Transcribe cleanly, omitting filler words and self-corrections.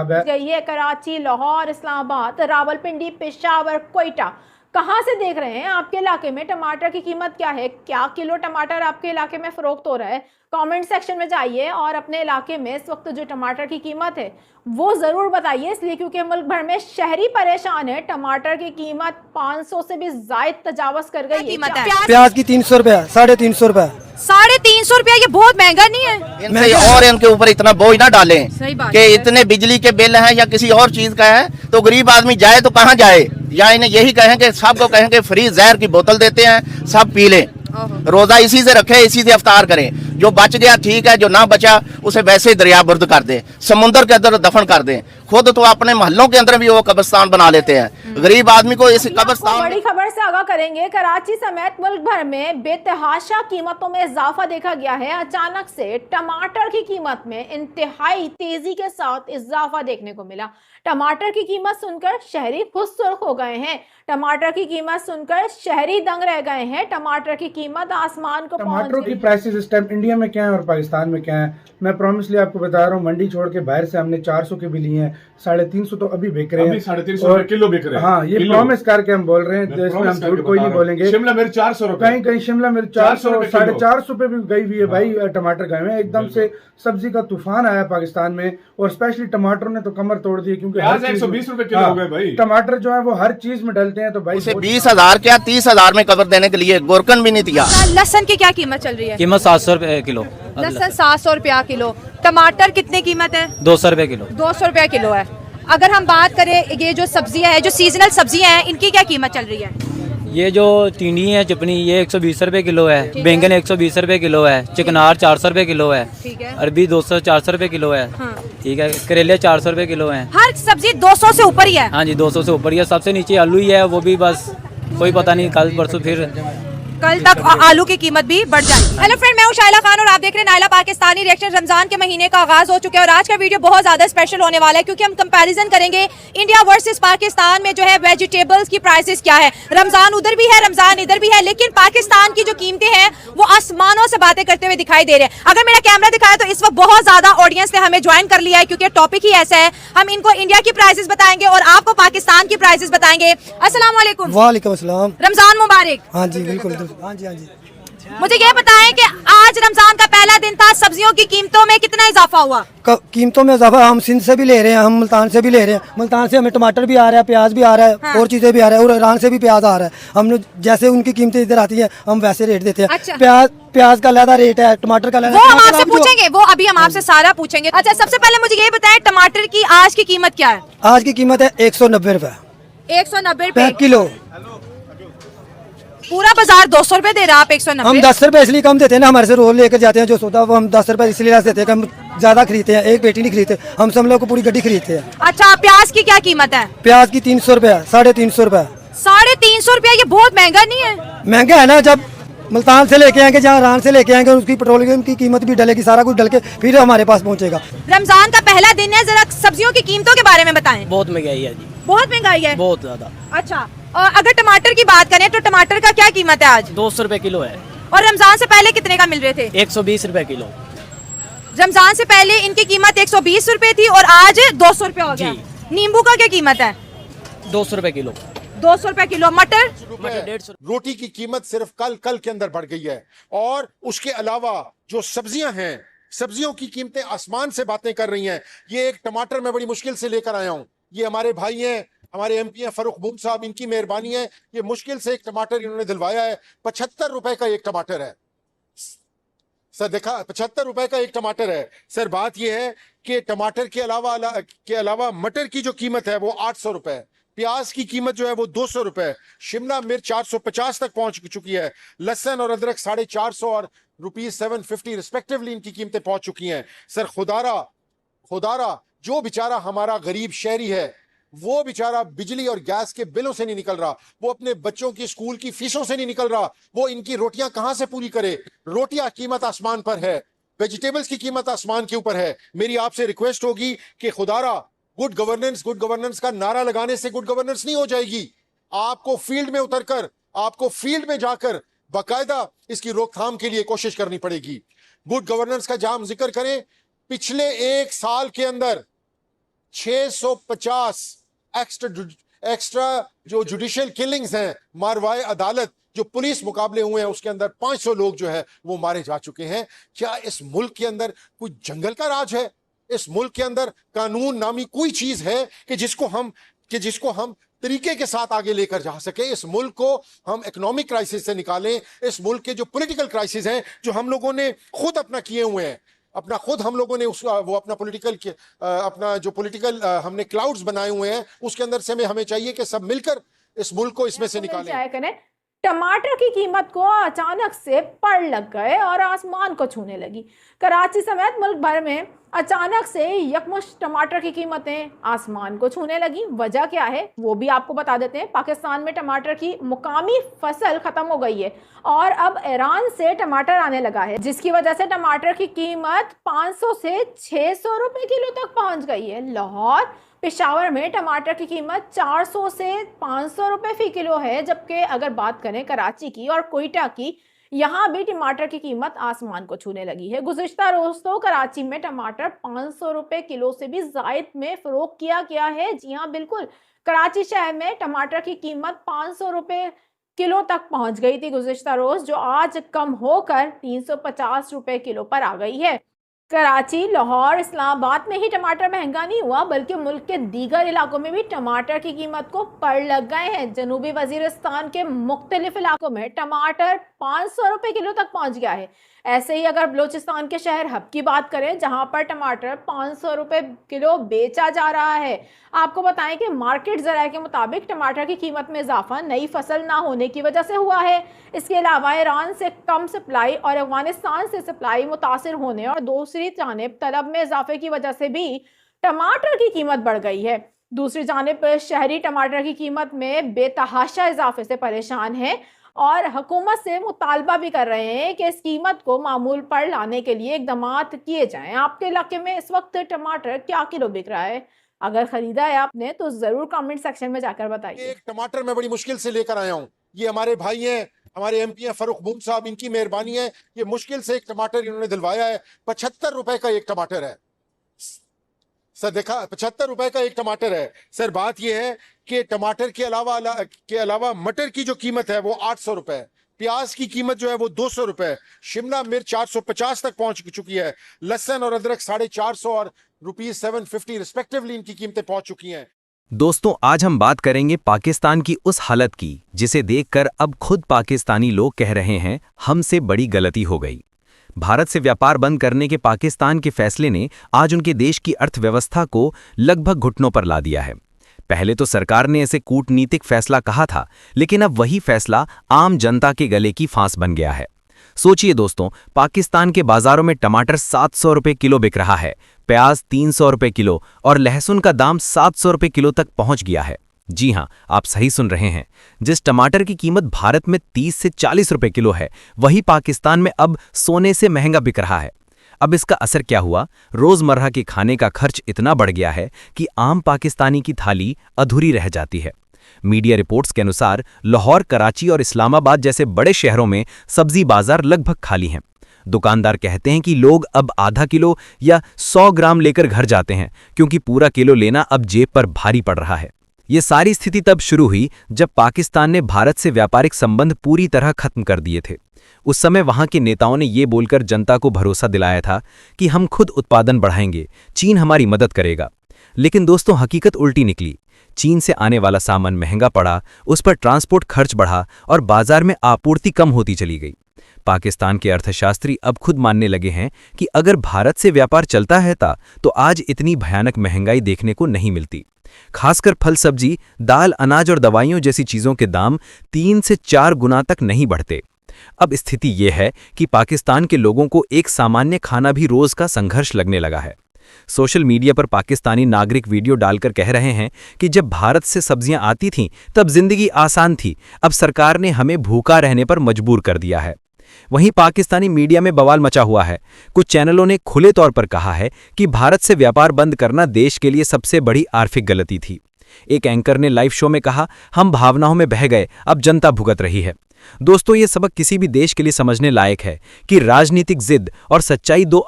गई है कराची, लाहौर, इस्लामाबाद, रावलपिंडी, पेशावर, कोयटा। कहां से देख रहे हैं? आपके इलाके में टमाटर की कीमत क्या है? क्या किलो टमाटर आपके इलाके में फरोख्त हो रहा है? कमेंट सेक्शन में जाइए और अपने इलाके में इस वक्त जो टमाटर की कीमत है वो जरूर बताइए, इसलिए क्योंकि मुल्क भर में शहरी परेशान है। टमाटर की कीमत 500 से भी जायद तजावज कर गई है। प्याज की 300 रुपया, 350 रुपया। 350 रुपया, ये बहुत महंगा नहीं है? इनसे और इनके ऊपर इतना बोझ ना डालें कि इतने बिजली के बिल हैं या किसी और चीज का है, तो गरीब आदमी जाए तो कहाँ जाए? या इन्हें यही कहें कि सबको कहें कि फ्री जहर की बोतल देते हैं, सब पी लें, रोजा इसी से रखे, इसी से इफ्तार करें। जो बच गया ठीक है, जो ना बचा उसे वैसे ही दरियाबुर्द कर दें, समुद्र के अंदर दफन कर दें। खुद तो अपने मोहल्लों के अंदर भी वो कब्रिस्तान बना लेते हैं। गरीब आदमी को इस कब्रिस्तान। बड़ी खबर से आगाह करेंगे, कराची समेत मुल्क भर में बेतहाशा कीमतों में इजाफा देखा गया है। अचानक से टमाटर की कीमत में इंतहाई तेजी के साथ इजाफा देखने को मिला। टमाटर की कीमत सुनकर शहरी खुद सुर्ख हो गए हैं। टमाटर की कीमत सुनकर शहरी दंग रह गए हैं। टमाटर की कीमत आसमान को टमाटरों की प्राइसेस इस टाइम इंडिया में क्या है और पाकिस्तान में क्या है, मैं प्रॉमिसली आपको बता रहा हूँ। मंडी छोड़ के बाहर से हमने 400 के भी लिए हैं, 350 तो अभी बिक रहे हैं, 350 किलो बिक रहे हैं। हाँ, ये प्रॉमिस करके हम बोल रहे हैं, इसमें हम झूठ कोई नहीं बोलेंगे। शिमला मिर्च 400 रुपए, कहीं कहीं शिमला मिर्च 400, 450 पे भी गई हुई है भाई। टमाटर गए हुए हैं, एकदम से सब्जी का तूफान आया पाकिस्तान में, और स्पेशली टमाटरों ने तो कमर तोड़ दी, क्योंकि 120 रुपए किलो हो गए भाई। टमाटर जो है वो हर चीज में डलते हैं, तो भाई 20,000 क्या 30,000 में कवर देने के लिए गोरकन भी नहीं दिया। लहसन की क्या कीमत चल रही है? कीमत 700 रुपए किलो। लहसन 700 रुपया किलो। टमाटर कितने कीमत है? 200 रुपए किलो। 200 रुपया किलो है। अगर हम बात करें ये जो सब्जियां हैं, जो सीजनल सब्जियां हैं, इनकी क्या कीमत चल रही है? ये जो टिंडी है चपनी, ये 120 रुपए किलो है। बैंगन 120 रुपए किलो है। चिकनार 400 रुपए किलो है। ठीक है। अरबी 200-400 रुपए किलो है। हाँ। ठीक है। करेले 400 रुपए किलो है। हर सब्जी 200 से ऊपर ही है? हाँ जी, 200 से ऊपर ही है। सबसे नीचे आलू ही है, वो भी बस कोई पता नहीं, कल परसों फिर कल तक आलू की कीमत भी बढ़ जाएगी। हेलो फ्रेंड, मैं हूं शाइला खान और आप देख रहे हैं नायला पाकिस्तानी रिएक्शन। रमजान के महीने का आगाज हो चुका है और आज का वीडियो बहुत ज्यादा स्पेशल होने वाला है, क्योंकि हम कंपैरिजन करेंगे इंडिया वर्सेस पाकिस्तान में जो है वेजिटेबल्स की प्राइसेस क्या है। रमजान उधर भी है, रमजान इधर भी है, लेकिन पाकिस्तान की जो कीमतें हैं वो आसमानों से बातें करते हुए दिखाई दे रहे हैं। अगर मेरा कैमरा दिखाया तो इस वक्त बहुत ज्यादा ऑडियंस ने हमें ज्वाइन कर लिया है, क्योंकि टॉपिक ही ऐसा है। हम इनको इंडिया की प्राइसेस बताएंगे और आपको पाकिस्तान की प्राइसेस बताएंगे। अस्सलाम वालेकुम। वालेकुम अस्सलाम। रमजान मुबारक। हाँ जी बिल्कुल। हाँ जी, हाँ जी। मुझे ये बताएं कि आज रमजान का पहला दिन था, सब्जियों की कीमतों में कितना इजाफा हुआ? कीमतों में इजाफा हम सिंध से भी ले रहे हैं, हम मुल्तान से भी ले रहे हैं। मुल्तान से हमें टमाटर भी आ रहा है, प्याज भी आ रहा है। हाँ। और चीजें भी आ रहा है, और ईरान से भी प्याज आ रहा है। हमने जैसे उनकी कीमतें इधर आती है हम वैसे रेट देते हैं। अच्छा। प्याज का अलग रेट है, टमाटर का अलग। वो हम आपसे पूछेंगे, वो अभी हम आपसे सारा पूछेंगे। अच्छा, सबसे पहले मुझे ये बताएं टमाटर की आज की कीमत क्या है? आज की कीमत है 190 रुपए। 190 रुपए किलो। पूरा बाजार 200 रुपए दे रहा है, आप 190। हम 10 रुपए इसलिए कम देते हैं ना, हमारे से रोल लेकर जाते हैं जो सौदा, वो हम 10 रुपए इसलिए देते हैं कि हम ज्यादा खरीदते हैं। एक पेटी नहीं खरीदते हम, सब लोग को पूरी गड्डी खरीदते हैं। अच्छा, प्याज की क्या कीमत है? प्याज की 300 रुपया, 350 रुपया। 350 रुपया, ये बहुत महंगा नहीं है? महंगा है ना, जब मुल्तान से लेके आएंगे, जहाँ ईरान से लेके आएंगे, उसकी पेट्रोलियम की कीमत भी डलेगी, सारा कुछ डल के फिर हमारे पास पहुँचेगा। रमजान का पहला दिन है, जरा सब्जियों की कीमतों के बारे में बताएं। बहुत महंगाई है जी। बहुत महंगाई है? बहुत ज्यादा। अच्छा, और अगर टमाटर की बात करें तो टमाटर का क्या कीमत है आज? 200 रुपए किलो है। और रमजान से पहले कितने का मिल रहे थे? 120 रुपए किलो। रमजान से पहले इनकी कीमत 120 रुपए थी और आज 200 रुपए हो गया। नींबू का क्या कीमत है? 200 रुपए किलो। 200 रुपए किलो। मटर? 150। रोटी की कीमत सिर्फ कल के अंदर बढ़ गई है, और उसके अलावा जो सब्जियां हैं, सब्जियों की कीमतें आसमान से बातें कर रही हैं। ये एक टमाटर मैं बड़ी मुश्किल से लेकर आया हूं, ये हमारे भाई हैं, हमारे एमपी हैं फरूख बूम साहब, इनकी मेहरबानी है। ये मुश्किल से एक टमाटर इन्होंने दिलवाया है। 75 रुपए का एक टमाटर है सर, देखा 75 रुपए का एक टमाटर है सर। बात यह है कि टमाटर के अलावा मटर की जो कीमत है वो 800 रुपए, प्याज की कीमत जो है वो 200 रुपए, शिमला मिर्च 450 तक पहुंच चुकी है, लहसन और अदरक 450 और ₹750 रिस्पेक्टिवली इनकी कीमतें पहुंच चुकी हैं सर। खुदारा जो बेचारा हमारा गरीब शहरी है, वो बेचारा बिजली और गैस के बिलों से नहीं निकल रहा, वो अपने बच्चों की स्कूल की फीसों से नहीं निकल रहा, वो इनकी रोटियां कहां से पूरी करे? रोटियां कीमत आसमान पर है, वेजिटेबल्स की कीमत आसमान के ऊपर है। मेरी आपसे रिक्वेस्ट होगी कि खुदारा गुड गवर्नेंस का नारा लगाने से गुड गवर्नेंस नहीं हो जाएगी। आपको फील्ड में उतरकर, आपको फील्ड में जाकर बाकायदा इसकी रोकथाम के लिए कोशिश करनी पड़ेगी। गुड गवर्नेंस का जहां हम जिक्र करें, पिछले एक साल के अंदर 650 एक्स्ट्रा जो जुडिशियल किलिंग्स हैं, मारवाए अदालत जो पुलिस मुकाबले हुए हैं उसके अंदर 500 लोग जो है वो मारे जा चुके हैं। क्या इस मुल्क के अंदर कोई जंगल का राज है? इस मुल्क के अंदर कानून नामी कोई चीज है कि जिसको हम तरीके के साथ आगे लेकर जा सके? इस मुल्क को हम इकोनॉमिक क्राइसिस से निकालें, इस मुल्क के जो पॉलिटिकल क्राइसिस हैं जो हम लोगों ने खुद अपना किए हुए हैं, हम लोगों ने अपना पॉलिटिकल हमने क्लाउड्स बनाए हुए हैं, उसके अंदर से हमें चाहिए कि सब मिलकर इस मुल्क को इसमें से निकालें। टमाटर की कीमत को अचानक से पड़ लग गए और आसमान को छूने लगी। कराची समेत मुल्क भर में अचानक से यकमुश्त टमाटर की कीमतें आसमान को छूने लगी। वजह क्या है वो भी आपको बता देते हैं। पाकिस्तान में टमाटर की मुकामी फसल खत्म हो गई है और अब ईरान से टमाटर आने लगा है, जिसकी वजह से टमाटर की कीमत 500 से 600 रुपए किलो तक पहुंच गई है। लाहौर, पेशावर में टमाटर की कीमत 400 से 500 रुपए फी किलो है, जबकि अगर बात करें कराची की और कोयटा की, यहाँ भी टमाटर की कीमत आसमान को छूने लगी है। गुज़िश्ता रोज तो कराची में टमाटर 500 रुपए किलो से भी ज़ायद में फरोख्त किया गया है। जी हाँ, बिल्कुल, कराची शहर में टमाटर की कीमत 500 रुपए किलो तक पहुंच गई थी गुज़िश्ता रोज, जो आज कम होकर 350 रुपए किलो पर आ गई है। कराची, लाहौर, इस्लामाबाद में ही टमाटर महंगा नहीं हुआ, बल्कि मुल्क के दीगर इलाकों में भी टमाटर की कीमत को पड़ लग गए हैं। जनूबी वजीरिस्तान के मुख्तलिफ इलाकों में टमाटर 500 रुपए किलो तक पहुंच गया है। ऐसे ही अगर बलोचिस्तान के शहर हब की बात करें, जहां पर टमाटर 500 रुपए किलो बेचा जा रहा है। आपको बताएं कि मार्केट ज़राए के मुताबिक टमाटर की कीमत में इजाफा नई फसल ना होने की वजह से हुआ है। इसके अलावा ईरान से कम सप्लाई और अफगानिस्तान से सप्लाई मुतासिर होने और दूसरी जानिब तलब में इजाफे की वजह से भी टमाटर की कीमत बढ़ गई है। दूसरी जानिब शहरी टमाटर की कीमत में बेतहाशा इजाफे से परेशान है और हुकूमत से मुतालबा भी कर रहे हैं कि इस कीमत को मामूल पर लाने के लिए इक़दामात किए जाएं। आपके इलाके में इस वक्त टमाटर क्या किलो बिक रहा है? अगर खरीदा है आपने तो जरूर कमेंट सेक्शन में जाकर बताइए। एक टमाटर मैं बड़ी मुश्किल से लेकर आया हूँ। ये हमारे भाई हैं, हमारे MP हैं फरूख बूम साहब, इनकी मेहरबानी है। ये मुश्किल से एक टमाटर इन्होंने दिलवाया है। 75 रुपए का एक टमाटर है सर। देखा, 75 रुपए का एक टमाटर है सर। बात यह है कि टमाटर के अलावा मटर की जो कीमत है वो 800 रुपए, प्याज की कीमत जो है वो 200 रुपए, शिमला मिर्च 450 तक पहुंच चुकी है, लहसुन और अदरक 450 और ₹750 रिस्पेक्टिवली इनकी कीमतें पहुंच चुकी हैं। दोस्तों, आज हम बात करेंगे पाकिस्तान की उस हालत की जिसे देखकर अब खुद पाकिस्तानी लोग कह रहे हैं हमसे बड़ी गलती हो गई। भारत से व्यापार बंद करने के पाकिस्तान के फैसले ने आज उनके देश की अर्थव्यवस्था को लगभग घुटनों पर ला दिया है। पहले तो सरकार ने इसे कूटनीतिक फैसला कहा था, लेकिन अब वही फैसला आम जनता के गले की फांस बन गया है। सोचिए दोस्तों, पाकिस्तान के बाजारों में टमाटर 700 रुपए किलो बिक रहा है, प्याज 300 रुपए किलो और लहसुन का दाम 700 रुपए किलो तक पहुंच गया है। जी हां, आप सही सुन रहे हैं। जिस टमाटर की कीमत भारत में 30 से 40 रुपए किलो है, वही पाकिस्तान में अब सोने से महंगा बिक रहा है। अब इसका असर क्या हुआ? रोजमर्रा के खाने का खर्च इतना बढ़ गया है कि आम पाकिस्तानी की थाली अधूरी रह जाती है। मीडिया रिपोर्ट्स के अनुसार लाहौर, कराची और इस्लामाबाद जैसे बड़े शहरों में सब्जी बाजार लगभग खाली हैं। दुकानदार कहते हैं कि लोग अब आधा किलो या 100 ग्राम लेकर घर जाते हैं, क्योंकि पूरा किलो लेना अब जेब पर भारी पड़ रहा है। ये सारी स्थिति तब शुरू हुई जब पाकिस्तान ने भारत से व्यापारिक संबंध पूरी तरह खत्म कर दिए थे। उस समय वहां के नेताओं ने ये बोलकर जनता को भरोसा दिलाया था कि हम खुद उत्पादन बढ़ाएंगे, चीन हमारी मदद करेगा। लेकिन दोस्तों, हकीकत उल्टी निकली। चीन से आने वाला सामान महंगा पड़ा, उस पर ट्रांसपोर्ट खर्च बढ़ा और बाजार में आपूर्ति कम होती चली गई। पाकिस्तान के अर्थशास्त्री अब खुद मानने लगे हैं कि अगर भारत से व्यापार चलता है तो आज इतनी भयानक महंगाई देखने को नहीं मिलती। खासकर फल, सब्जी, दाल, अनाज और दवाइयों जैसी चीजों के दाम 3 से 4 गुना तक नहीं बढ़ते। अब स्थिति यह है कि पाकिस्तान के लोगों को एक सामान्य खाना भी रोज का संघर्ष लगने लगा है। सोशल मीडिया पर पाकिस्तानी नागरिक वीडियो डालकर कह रहे हैं कि जब भारत से सब्जियां आती थीं तब जिंदगी आसान थी, अब सरकार ने हमें भूखा रहने पर मजबूर कर दिया है। वहीं पाकिस्तानी मीडिया में बवाल मचा हुआ है। कुछ चैनलों ने खुले तौर पर कहा है कि भारत से व्यापार बंद करना देश के लिए सबसे बड़ी आर्थिक गलती थी। एक एंकर ने लाइव शो में कहा, हम भावनाओं में बह गए, अब जनता भुगत रही है। दोस्तों, ये सबक किसी भी देश के लिए समझने लायक है कि राजनीतिक जिद और सच्चाई दो